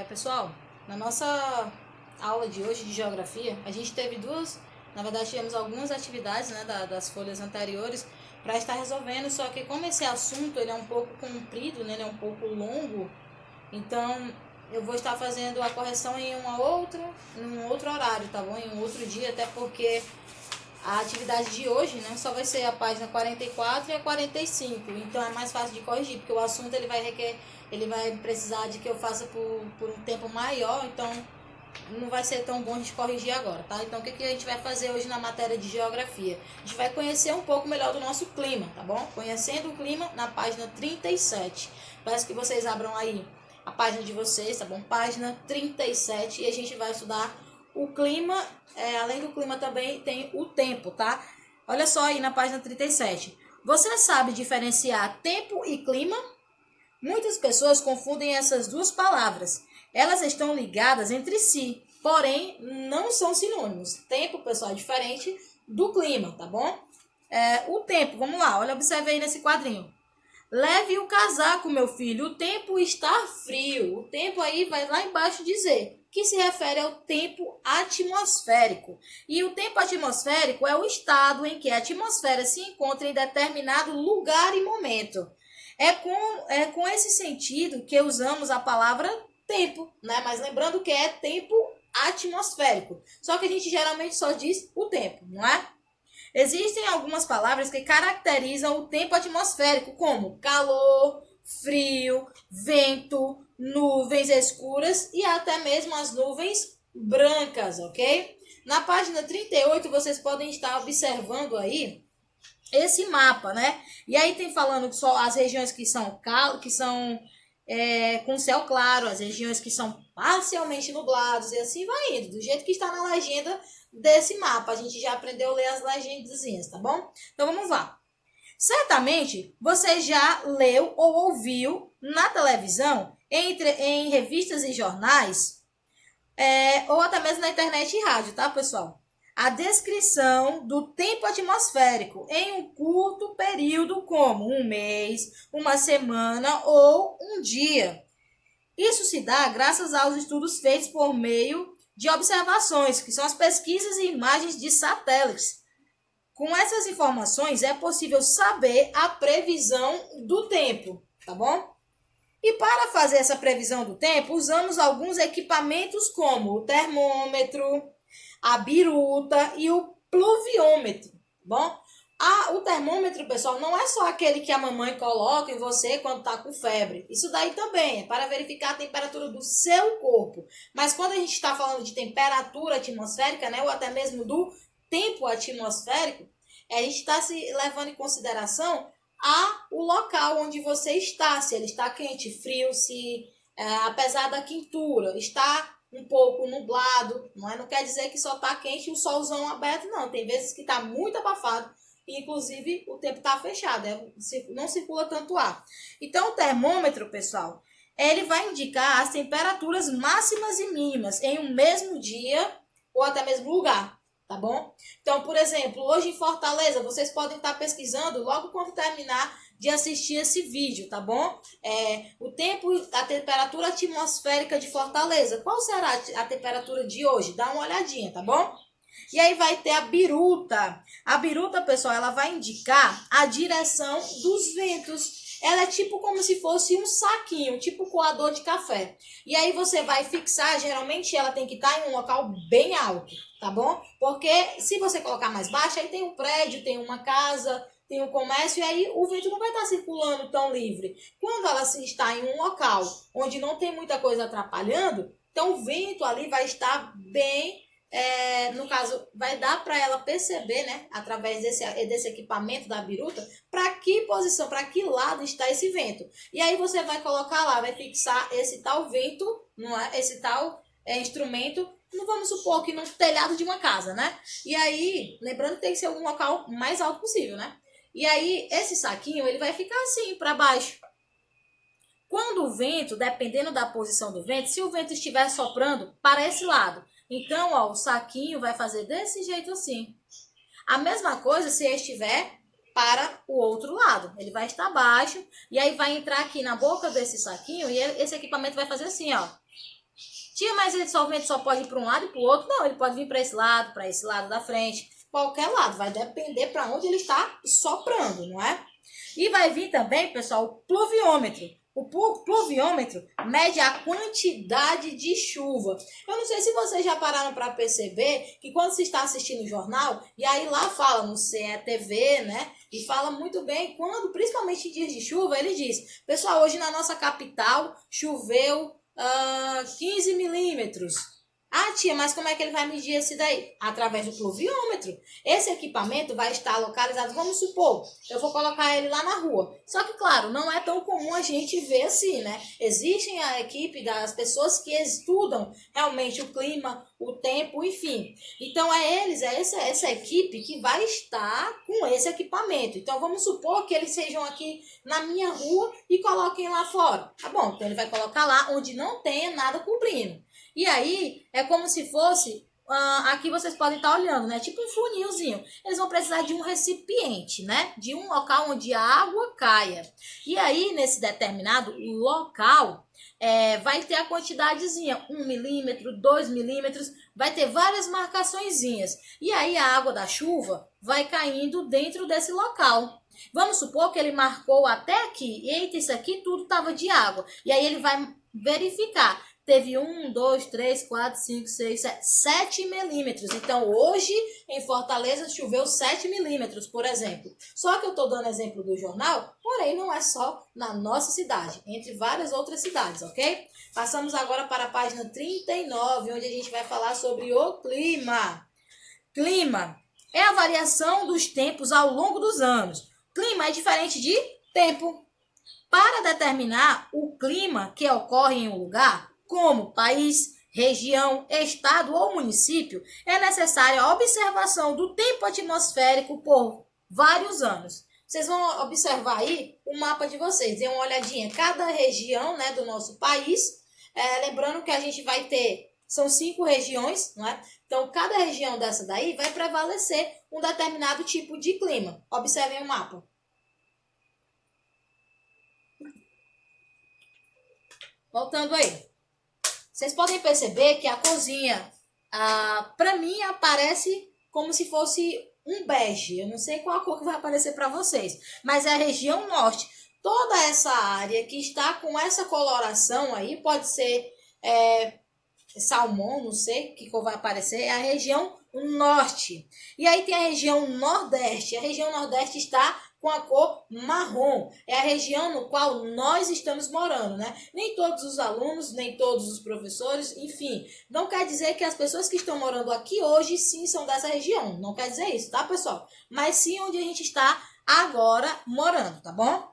Pessoal, na nossa aula de hoje de geografia, a gente teve na verdade tivemos algumas atividades, né, das folhas anteriores para estar resolvendo, só que como esse assunto ele é um pouco comprido, né, ele é um pouco longo, então eu vou estar fazendo a correção em um outro horário, tá bom? Em um outro dia, até porque a atividade de hoje, né, só vai ser a página 44 e a 45, então é mais fácil de corrigir, porque o assunto ele vai precisar de que eu faça por um tempo maior, então não vai ser tão bom a gente corrigir agora, tá? Então o que a gente vai fazer hoje na matéria de geografia? A gente vai conhecer um pouco melhor do nosso clima, tá bom? Conhecendo o clima na página 37. Peço que vocês abram aí a página de vocês, tá bom? Página 37 e a gente vai estudar o clima, além do clima também tem o tempo, tá? Olha só aí na página 37. Você sabe diferenciar tempo e clima? Muitas pessoas confundem essas duas palavras. Elas estão ligadas entre si, porém não são sinônimos. Tempo, pessoal, é diferente do clima, tá bom? O tempo, vamos lá, olha, observe aí nesse quadrinho. Leve o casaco, meu filho, o tempo está frio. O tempo aí vai lá embaixo dizer que se refere ao tempo atmosférico. E o tempo atmosférico é o estado em que a atmosfera se encontra em determinado lugar e momento. É com esse sentido que usamos a palavra tempo, né? Mas lembrando que é tempo atmosférico. Só que a gente geralmente só diz o tempo, não é? Existem algumas palavras que caracterizam o tempo atmosférico, como calor, frio, vento, nuvens escuras e até mesmo as nuvens brancas, ok? Na página 38 vocês podem estar observando aí esse mapa, né? E aí tem falando só as regiões que são com céu claro, as regiões que são parcialmente nublados e assim vai indo, do jeito que está na legenda desse mapa. A gente já aprendeu a ler as legendazinhas, tá bom? Então vamos lá. Certamente você já leu ou ouviu na televisão, em revistas e jornais, ou até mesmo na internet e rádio, tá, pessoal? A descrição do tempo atmosférico em um curto período, como um mês, uma semana ou um dia. Isso se dá graças aos estudos feitos por meio de observações, que são as pesquisas e imagens de satélites. Com essas informações é possível saber a previsão do tempo, tá bom? E para fazer essa previsão do tempo, usamos alguns equipamentos como o termômetro, a biruta e o pluviômetro, tá bom? O termômetro, pessoal, não é só aquele que a mamãe coloca em você quando tá com febre. Isso daí também é para verificar a temperatura do seu corpo. Mas quando a gente está falando de temperatura atmosférica, né, ou até mesmo do tempo atmosférico, a gente está se levando em consideração o local onde você está, se ele está quente, frio, se apesar da quintura está um pouco nublado, não é? Não quer dizer que só está quente e o solzão aberto, não. Tem vezes que está muito abafado e inclusive o tempo está fechado, não circula tanto ar. Então o termômetro, pessoal, ele vai indicar as temperaturas máximas e mínimas em um mesmo dia ou até mesmo lugar. Tá bom? Então, por exemplo, hoje em Fortaleza, vocês podem estar pesquisando logo quando terminar de assistir esse vídeo, tá bom? O tempo, a temperatura atmosférica de Fortaleza. Qual será a temperatura de hoje? Dá uma olhadinha, tá bom? E aí vai ter a biruta. A biruta, pessoal, ela vai indicar a direção dos ventos. Ela é tipo como se fosse um saquinho, tipo coador de café. E aí você vai fixar, geralmente ela tem que estar em um local bem alto, tá bom? Porque se você colocar mais baixo, aí tem um prédio, tem uma casa, tem um comércio, e aí o vento não vai estar circulando tão livre. Quando ela está em um local onde não tem muita coisa atrapalhando, então o vento ali vai estar bem, no caso, vai dar para ela perceber, né, através desse equipamento da biruta, para que posição, para que lado está esse vento. E aí você vai colocar lá, vai fixar esse tal vento, não é? Esse tal instrumento, não vamos supor que no telhado de uma casa, né? E aí, lembrando que tem que ser algum local mais alto possível, né? E aí, esse saquinho, ele vai ficar assim, para baixo. Quando o vento, dependendo da posição do vento, se o vento estiver soprando para esse lado, então, ó, o saquinho vai fazer desse jeito assim. A mesma coisa se estiver para o outro lado. Ele vai estar baixo e aí vai entrar aqui na boca desse saquinho e esse equipamento vai fazer assim, ó. Tia, mas esse solvente só pode ir para um lado e para o outro? Não, ele pode vir para esse lado da frente, qualquer lado. Vai depender para onde ele está soprando, não é? E vai vir também, pessoal, o pluviômetro. O pluviômetro mede a quantidade de chuva. Eu não sei se vocês já pararam para perceber que quando se está assistindo o jornal, e aí lá fala no CETV, né? E fala muito bem quando, principalmente em dias de chuva, ele diz: pessoal, hoje na nossa capital choveu 15 milímetros. Ah, tia, mas como é que ele vai medir esse daí? Através do pluviômetro. Esse equipamento vai estar localizado, vamos supor, eu vou colocar ele lá na rua. Só que, claro, não é tão comum a gente ver assim, né? Existem a equipe das pessoas que estudam realmente o clima, o tempo, enfim. Então, essa equipe que vai estar com esse equipamento. Então, vamos supor que eles sejam aqui na minha rua e coloquem lá fora. Tá bom, então ele vai colocar lá onde não tenha nada cobrindo. E aí, é como se fosse, aqui vocês podem estar olhando, né? Tipo um funilzinho. Eles vão precisar de um recipiente, né? De um local onde a água caia. E aí, nesse determinado local, vai ter a quantidadezinha, 1 milímetro, 2 milímetros, vai ter várias marcaçõezinhas. E aí, a água da chuva vai caindo dentro desse local. Vamos supor que ele marcou até aqui. E eita, isso aqui tudo estava de água. E aí, ele vai verificar. Teve 1, 2, 3, 4, 5, 6, 7 milímetros. Então, hoje, em Fortaleza, choveu 7 milímetros, por exemplo. Só que eu estou dando exemplo do jornal, porém, não é só na nossa cidade, entre várias outras cidades, ok? Passamos agora para a página 39, onde a gente vai falar sobre o clima. Clima é a variação dos tempos ao longo dos anos. Clima é diferente de tempo. Para determinar o clima que ocorre em um lugar, como país, região, estado ou município, é necessária a observação do tempo atmosférico por vários anos. Vocês vão observar aí o mapa de vocês, dê uma olhadinha em cada região, né, do nosso país. Lembrando que a gente vai ter, são 5 regiões, não é? Então, cada região dessa daí vai prevalecer um determinado tipo de clima. Observem o mapa. Voltando aí. Vocês podem perceber que a cozinha, para mim, aparece como se fosse um bege. Eu não sei qual a cor que vai aparecer para vocês, mas é a região norte. Toda essa área que está com essa coloração aí, pode ser salmão, não sei que cor vai aparecer, é a região norte. E aí tem a região nordeste. A região nordeste está com a cor marrom. É a região no qual nós estamos morando, né? Nem todos os alunos, nem todos os professores, enfim. Não quer dizer que as pessoas que estão morando aqui hoje, sim, são dessa região. Não quer dizer isso, tá, pessoal? Mas sim onde a gente está agora morando, tá bom?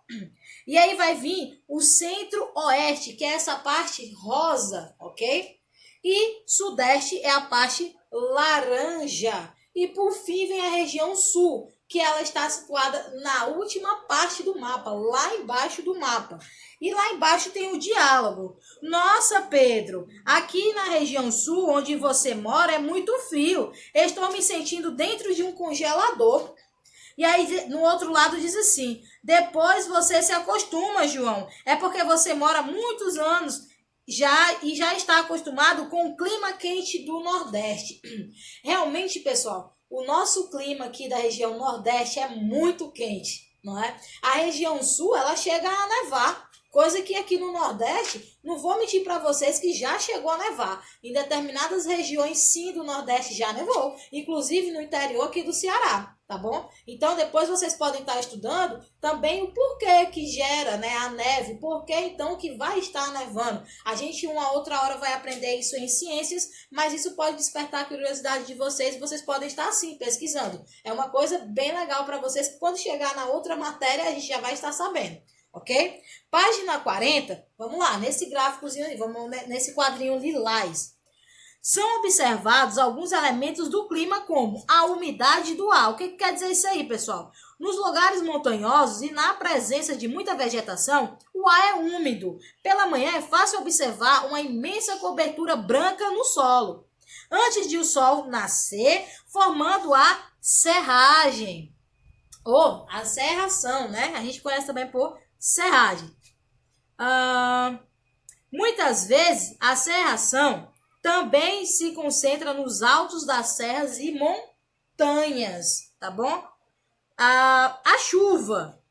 E aí vai vir o centro-oeste, que é essa parte rosa, ok? E sudeste é a parte laranja. E por fim vem a região sul, que ela está situada na última parte do mapa, lá embaixo do mapa. E lá embaixo tem o diálogo. Nossa, Pedro, aqui na região sul, onde você mora, é muito frio. Estou me sentindo dentro de um congelador. E aí, no outro lado, diz assim: depois você se acostuma, João. É porque você mora muitos anos e já está acostumado com o clima quente do Nordeste. Realmente, pessoal, o nosso clima aqui da região Nordeste é muito quente, não é? A região Sul, ela chega a nevar, coisa que aqui no Nordeste, não vou mentir para vocês que já chegou a nevar. Em determinadas regiões, sim, do Nordeste já nevou, inclusive no interior aqui do Ceará. Tá bom? Então, depois vocês podem estar estudando também o porquê que gera, né, a neve, porquê então que vai estar nevando. A gente uma outra hora vai aprender isso em ciências, mas isso pode despertar a curiosidade de vocês e vocês podem estar assim pesquisando. É uma coisa bem legal para vocês que quando chegar na outra matéria a gente já vai estar sabendo, ok? Página 40, vamos lá, nesse gráficozinho aí, vamos nesse quadrinho lilás. São observados alguns elementos do clima, como a umidade do ar. O que quer dizer isso aí, pessoal? Nos lugares montanhosos e na presença de muita vegetação, o ar é úmido. Pela manhã é fácil observar uma imensa cobertura branca no solo, antes de o sol nascer, formando a serragem. ou a serração, né? A gente conhece também por serragem. Muitas vezes a serração também se concentra nos altos das serras e montanhas, tá bom? A chuva.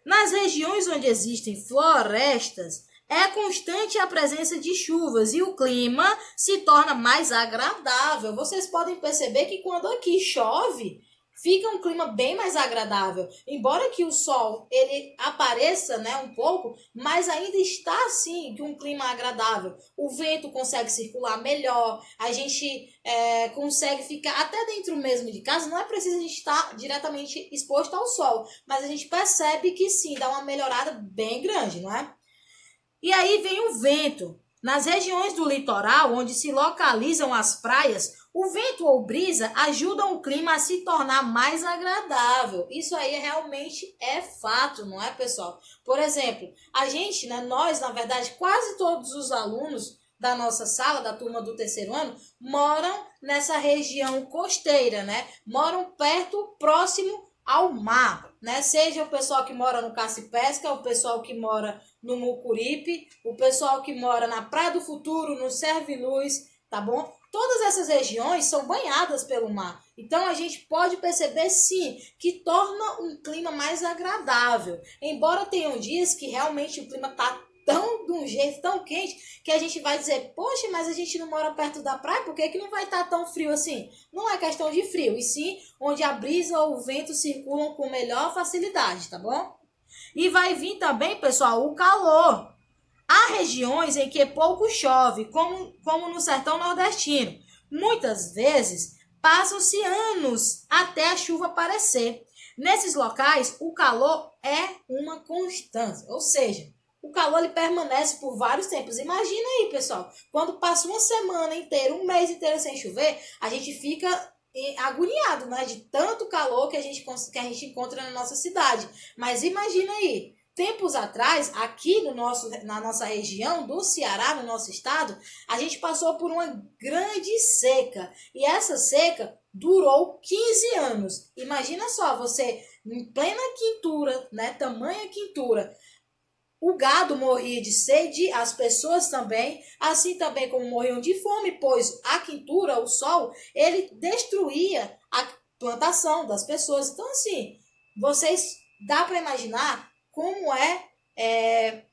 Nas regiões onde existem florestas, é constante a presença de chuvas e o clima se torna mais agradável. Vocês podem perceber que quando aqui chove, fica um clima bem mais agradável. Embora que o sol ele apareça, né, um pouco, mas ainda está assim que um clima agradável. O vento consegue circular melhor, a gente consegue ficar até dentro mesmo de casa. Não é preciso a gente estar diretamente exposto ao sol, mas a gente percebe que sim, dá uma melhorada bem grande, não é? E aí vem o vento. Nas regiões do litoral, onde se localizam as praias, o vento ou brisa ajudam o clima a se tornar mais agradável. Isso aí realmente é fato, não é, pessoal? Por exemplo, a gente, né, nós, na verdade, quase todos os alunos da nossa sala, da turma do terceiro ano, moram nessa região costeira, né? Moram perto, próximo ao mar, né? Seja o pessoal que mora no Caça-Pesca, o pessoal que mora no Mucuripe, o pessoal que mora na Praia do Futuro, no Serviluz, tá bom? Todas essas regiões são banhadas pelo mar. Então a gente pode perceber sim que torna um clima mais agradável. Embora tenham dias que realmente o clima tá de um jeito tão quente que a gente vai dizer, poxa, mas a gente não mora perto da praia, por que não vai estar tão frio assim? Não é questão de frio, e sim onde a brisa ou o vento circulam com melhor facilidade, tá bom? E vai vir também, pessoal, o calor. Há regiões em que pouco chove, como no sertão nordestino. Muitas vezes, passam-se anos até a chuva aparecer. Nesses locais, o calor é uma constância, ou seja, o calor ele permanece por vários tempos. Imagina aí, pessoal, quando passa uma semana inteira, um mês inteiro sem chover, a gente fica agoniado, né, de tanto calor que a gente encontra na nossa cidade. Mas imagina aí, tempos atrás, aqui na nossa região do Ceará, no nosso estado, a gente passou por uma grande seca. E essa seca durou 15 anos. Imagina só, você em plena quintura, né, tamanha quintura, o gado morria de sede, as pessoas também, assim também como morriam de fome, pois a quintura, o sol, ele destruía a plantação das pessoas. Então, assim, vocês dá para imaginar como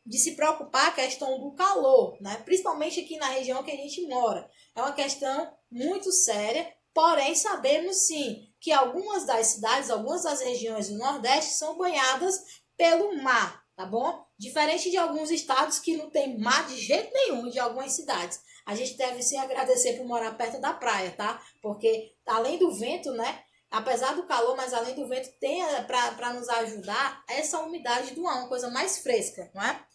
de se preocupar a questão do calor, né? Principalmente aqui na região que a gente mora. É uma questão muito séria, porém sabemos sim que algumas das cidades, algumas das regiões do Nordeste são banhadas pelo mar, tá bom? Diferente de alguns estados que não tem mar de jeito nenhum, de algumas cidades. A gente deve sim agradecer por morar perto da praia, tá? Porque além do vento, né? Apesar do calor, mas além do vento, tem para nos ajudar essa umidade do ar, uma coisa mais fresca, não é?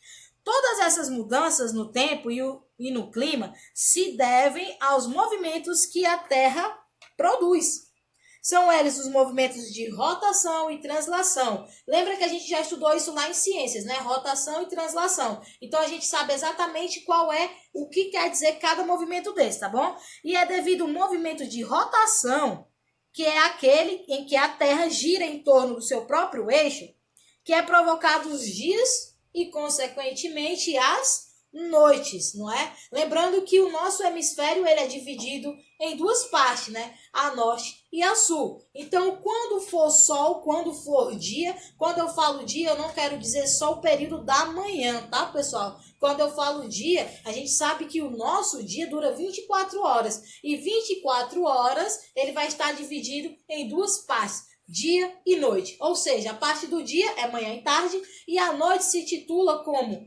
Todas essas mudanças no tempo e no clima se devem aos movimentos que a Terra produz. São eles os movimentos de rotação e translação. Lembra que a gente já estudou isso lá em ciências, né? Rotação e translação. Então a gente sabe exatamente o que quer dizer cada movimento desse, tá bom? E é devido ao movimento de rotação, que é aquele em que a Terra gira em torno do seu próprio eixo, que é provocado os dias e, consequentemente, as noites, não é? Lembrando que o nosso hemisfério ele é dividido em duas partes, né? A norte e a sul. Então, quando for sol, quando for dia, quando eu falo dia, eu não quero dizer só o período da manhã, tá, pessoal? Quando eu falo dia, a gente sabe que o nosso dia dura 24 horas. E 24 horas, ele vai estar dividido em duas partes, dia e noite. Ou seja, a parte do dia é manhã e tarde, e a noite se titula como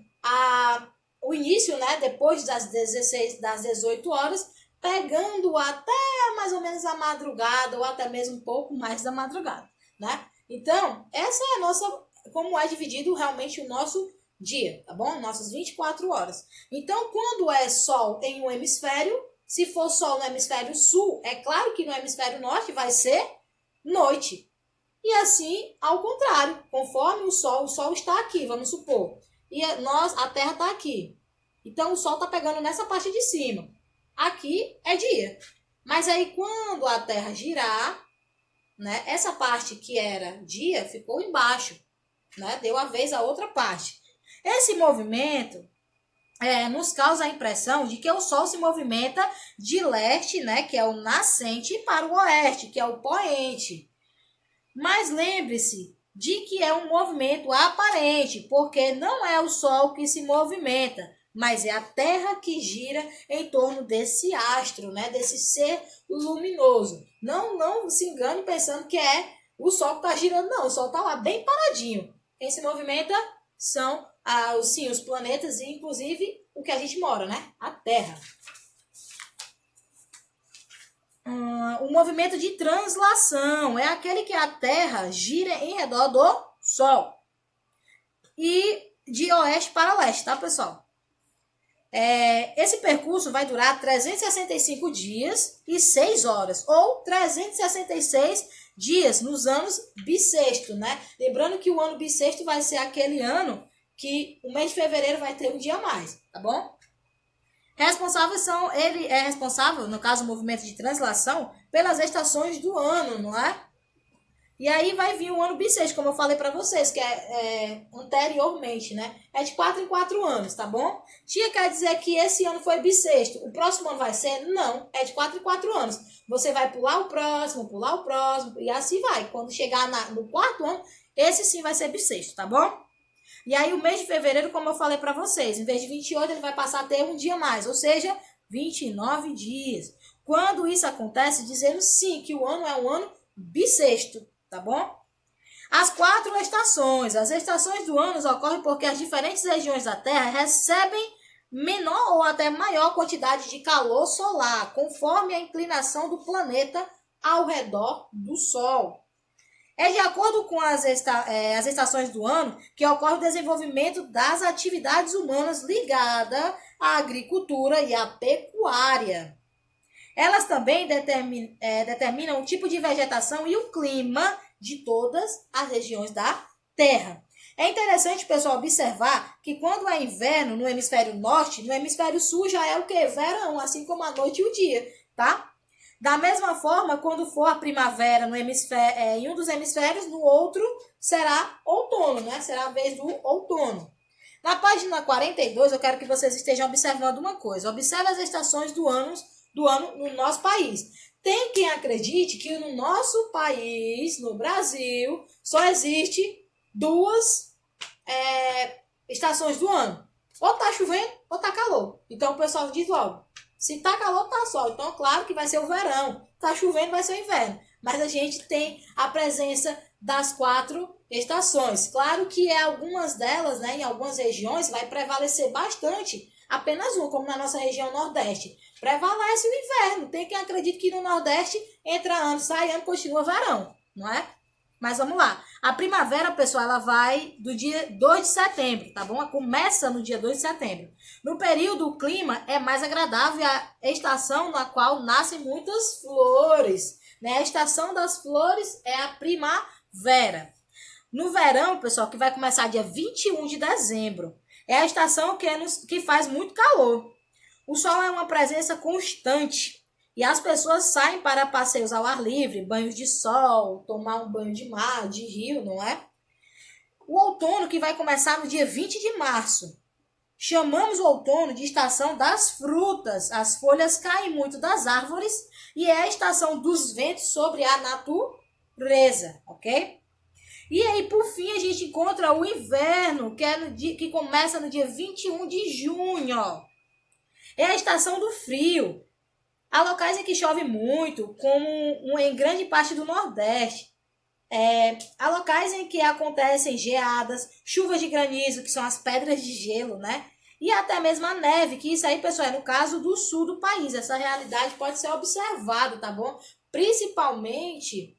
o início, né, depois das 18 horas, pegando até mais ou menos a madrugada, ou até mesmo um pouco mais da madrugada, né? Então, essa é a nossa, como é dividido realmente o nosso dia, tá bom? Nossas 24 horas. Então, quando é sol em um hemisfério, se for sol no hemisfério sul, é claro que no hemisfério norte vai ser noite. E assim, ao contrário, conforme o sol está aqui, vamos supor, e a Terra está aqui. Então, o sol está pegando nessa parte de cima. Aqui é dia. Mas aí, quando a Terra girar, né? Essa parte que era dia ficou embaixo, né? Deu a vez a outra parte. Esse movimento nos causa a impressão de que o Sol se movimenta de leste, né, que é o nascente, para o oeste, que é o poente. Mas lembre-se de que é um movimento aparente, porque não é o Sol que se movimenta, mas é a Terra que gira em torno desse astro, né, desse ser luminoso. Não se engane pensando que é o Sol que está girando, não. O Sol está lá bem paradinho. Quem se movimenta são sim, os planetas e, inclusive, o que a gente mora, né? A Terra. O movimento de translação é aquele que a Terra gira em redor do Sol. E de oeste para leste, tá, pessoal? Esse percurso vai durar 365 dias e 6 horas, ou 366 dias nos anos bissexto, né? Lembrando que o ano bissexto vai ser aquele ano que o mês de fevereiro vai ter um dia a mais, tá bom? Ele é responsável, no caso, o movimento de translação, pelas estações do ano, não é? E aí vai vir o ano bissexto, como eu falei para vocês, que é anteriormente, né? É de 4 em 4 anos, tá bom? Tia quer dizer que esse ano foi bissexto. O próximo ano vai ser? Não, é de 4 em 4 anos. Você vai pular o próximo, e assim vai. Quando chegar no quarto ano, esse sim vai ser bissexto, tá bom? E aí o mês de fevereiro, como eu falei para vocês, em vez de 28, ele vai passar a ter um dia a mais, ou seja, 29 dias. Quando isso acontece, dizemos sim que o ano é um ano bissexto, tá bom? As 4 estações. As estações do ano ocorrem porque as diferentes regiões da Terra recebem menor ou até maior quantidade de calor solar, conforme a inclinação do planeta ao redor do Sol. É de acordo com as estações do ano que ocorre o desenvolvimento das atividades humanas ligadas à agricultura e à pecuária. Elas também determinam o tipo de vegetação e o clima de todas as regiões da Terra. É interessante, pessoal, observar que quando é inverno no hemisfério norte, no hemisfério sul já é o que? Verão, assim como a noite e o dia, tá? Da mesma forma, quando for a primavera em um dos hemisférios, no outro será outono, né? Será a vez do outono. Na página 42, eu quero que vocês estejam observando uma coisa. Observe as estações do ano no nosso país. Tem quem acredite que no nosso país, no Brasil, só existe 2 estações do ano. Ou tá chovendo ou tá calor. Então o pessoal diz logo, se tá calor, tá sol. Então, claro que vai ser o verão. Tá chovendo, vai ser o inverno. Mas a gente tem a presença das 4 estações. Claro que algumas delas, né, em algumas regiões, vai prevalecer bastante apenas uma, como na nossa região Nordeste. Prevalece o inverno. Tem quem acredite que no Nordeste entra ano, sai ano, continua verão, não é? Mas vamos lá. A primavera, pessoal, ela vai do dia 2 de setembro, tá bom? Ela começa no dia 2 de setembro. No período, o clima é mais agradável, a estação na qual nascem muitas flores, né? A estação das flores é a primavera. No verão, pessoal, que vai começar dia 21 de dezembro, é a estação que faz muito calor. O sol é uma presença constante e as pessoas saem para passeios ao ar livre, banhos de sol, tomar um banho de mar, de rio, não é? O outono, que vai começar no dia 20 de março. Chamamos o outono de estação das frutas. As folhas caem muito das árvores e é a estação dos ventos sobre a natureza, ok? E aí, por fim, a gente encontra o inverno, que começa no dia 21 de junho. É a estação do frio. Há locais em que chove muito, como em grande parte do Nordeste. Há locais em que acontecem geadas, chuvas de granizo, que são as pedras de gelo, né? E até mesmo a neve, que isso aí, pessoal, é no caso do sul do país. Essa realidade pode ser observada, tá bom? Principalmente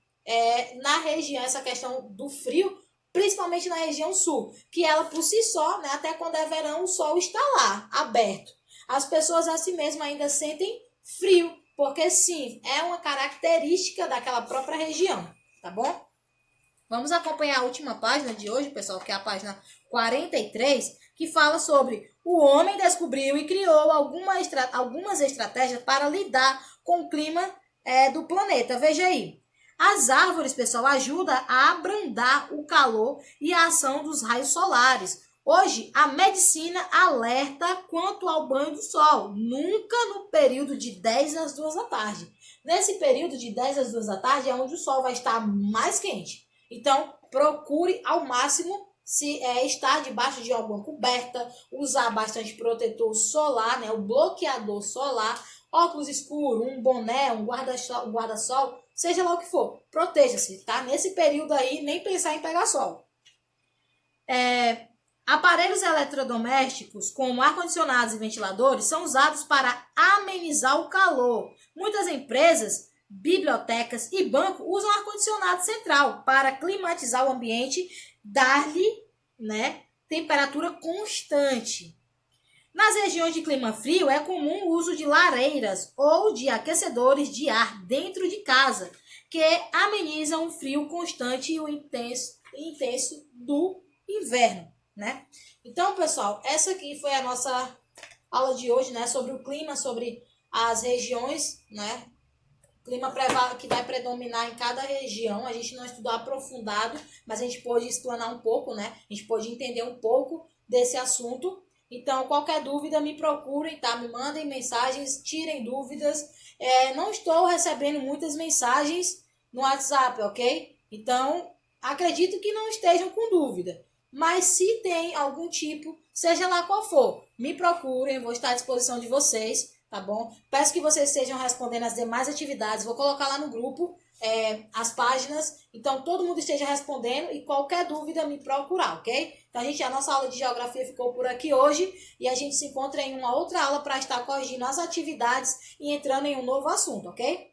na região, essa questão do frio, principalmente na região sul, que ela por si só, né, até quando é verão, o sol está lá, aberto. As pessoas assim mesmo ainda sentem frio, porque sim, é uma característica daquela própria região, tá bom? Vamos acompanhar a última página de hoje, pessoal, que é a página 43, que fala sobre o homem descobriu e criou algumas estratégias para lidar com o clima do planeta. Veja aí. As árvores, pessoal, ajudam a abrandar o calor e a ação dos raios solares. Hoje, a medicina alerta quanto ao banho do sol, nunca no período de 10 às 2 da tarde. Nesse período de 10 às 2 da tarde é onde o sol vai estar mais quente. Então, procure ao máximo estar debaixo de alguma coberta, usar bastante protetor solar, né, o bloqueador solar, óculos escuros, um boné, um guarda-sol, seja lá o que for, proteja-se, tá? Nesse período aí, nem pensar em pegar sol. Aparelhos eletrodomésticos, como ar-condicionados e ventiladores, são usados para amenizar o calor. Muitas empresas, bibliotecas e bancos usam ar-condicionado central para climatizar o ambiente, dar-lhe, né, temperatura constante. Nas regiões de clima frio, é comum o uso de lareiras ou de aquecedores de ar dentro de casa, que amenizam o frio constante e o intenso do inverno, né? Então, pessoal, essa aqui foi a nossa aula de hoje, né, sobre o clima, sobre as regiões, né? O clima que vai predominar em cada região. A gente não estudou aprofundado, mas a gente pôde explanar um pouco, né? A gente pôde entender um pouco desse assunto. Então, qualquer dúvida, me procurem, tá? Me mandem mensagens, tirem dúvidas. Não estou recebendo muitas mensagens no WhatsApp, ok? Então, acredito que não estejam com dúvida. Mas se tem algum tipo, seja lá qual for, me procurem, vou estar à disposição de vocês, tá bom? Peço que vocês estejam respondendo as demais atividades, vou colocar lá no grupo as páginas, então todo mundo esteja respondendo e qualquer dúvida me procurar, ok? Então a nossa aula de geografia ficou por aqui hoje e a gente se encontra em uma outra aula para estar corrigindo as atividades e entrando em um novo assunto, ok?